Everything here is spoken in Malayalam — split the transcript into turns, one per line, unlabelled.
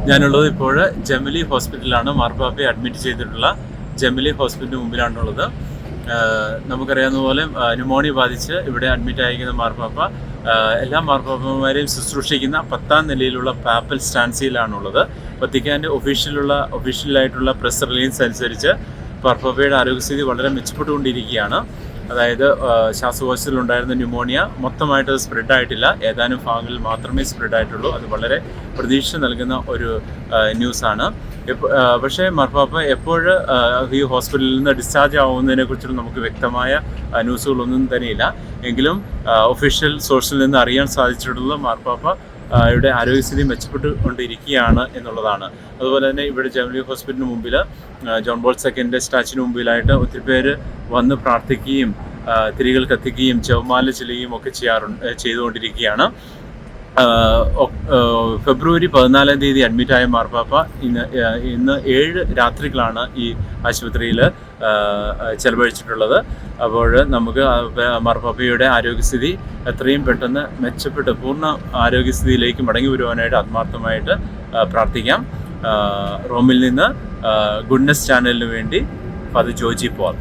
ഞാനുള്ളത് ഇപ്പോൾ ജെമിലി ഹോസ്പിറ്റലാണ്. മാർപ്പാപ്പയെ അഡ്മിറ്റ് ചെയ്തിട്ടുള്ള ജെമിലി ഹോസ്പിറ്റലിന് മുമ്പിലാണുള്ളത്. നമുക്കറിയാവുന്ന പോലെ ന്യൂമോണിയ ബാധിച്ച് ഇവിടെ അഡ്മിറ്റ് ആയിരിക്കുന്ന മാർപ്പാപ്പ എല്ലാ മാർപ്പാപ്പന്മാരെയും ശുശ്രൂഷിക്കുന്ന 10ാം നിലയിലുള്ള പാപ്പൽ സ്റ്റാൻസിയിലാണുള്ളത്. വത്തിക്കാൻ്റെ ഒഫീഷ്യലായിട്ടുള്ള പ്രസ് റിലീസ് അനുസരിച്ച് മാർപ്പാപ്പയുടെ ആരോഗ്യസ്ഥിതി വളരെ മെച്ചപ്പെട്ടുകൊണ്ടിരിക്കുകയാണ്. അതായത് ശ്വാസകോശത്തിലുണ്ടായിരുന്ന ന്യൂമോണിയ മൊത്തമായിട്ട് സ്പ്രെഡായിട്ടില്ല, ഏതാനും ഭാഗങ്ങളിൽ മാത്രമേ സ്പ്രെഡായിട്ടുള്ളൂ. അത് വളരെ പ്രതീക്ഷ നൽകുന്ന ഒരു ന്യൂസാണ്. പക്ഷേ മാർപ്പാപ്പ എപ്പോഴും ഈ ഹോസ്പിറ്റലിൽ നിന്ന് ഡിസ്ചാർജ് ആവുന്നതിനെക്കുറിച്ചുള്ള നമുക്ക് വ്യക്തമായ ന്യൂസുകളൊന്നും തന്നെയില്ല. എങ്കിലും ഒഫീഷ്യൽ സോഴ്സിൽ നിന്ന് അറിയാൻ സാധിച്ചിട്ടുള്ളത് മാർപ്പാപ്പ ഇവിടെ ആരോഗ്യസ്ഥിതി മെച്ചപ്പെട്ടുകൊണ്ടിരിക്കുകയാണ് എന്നുള്ളതാണ്. അതുപോലെ തന്നെ ഇവിടെ ജെമിലി ഹോസ്പിറ്റലിന് മുമ്പിൽ ജോൺ പോൾ സെക്കൻഡിൻ്റെ സ്റ്റാച്യുവിന് മുമ്പിലായിട്ട് ഒത്തിരി പേര് വന്ന് പ്രാർത്ഥിക്കുകയും തിരികൾ കത്തിക്കുകയും ജപമാല ചെല്ലുകയും ഒക്കെ ചെയ്തുകൊണ്ടിരിക്കുകയാണ്. ഫെബ്രുവരി 14-ാം തീയതി അഡ്മിറ്റായ മാർപ്പാപ്പ ഇന്ന് 7 രാത്രികളാണ് ഈ ആശുപത്രിയിൽ ചെലവഴിച്ചിട്ടുള്ളത്. അപ്പോൾ നമുക്ക് മാർപ്പാപ്പയുടെ ആരോഗ്യസ്ഥിതി എത്രയും പെട്ടെന്ന് മെച്ചപ്പെട്ട് പൂർണ്ണ ആരോഗ്യസ്ഥിതിയിലേക്ക് മടങ്ങി വരുവാനായിട്ട് ആത്മാർത്ഥമായിട്ട് പ്രാർത്ഥിക്കാം. റോമിൽ നിന്ന് ഗുഡ്നസ് ചാനലിന് വേണ്ടി ഫാദർ ജോജി പോൾ.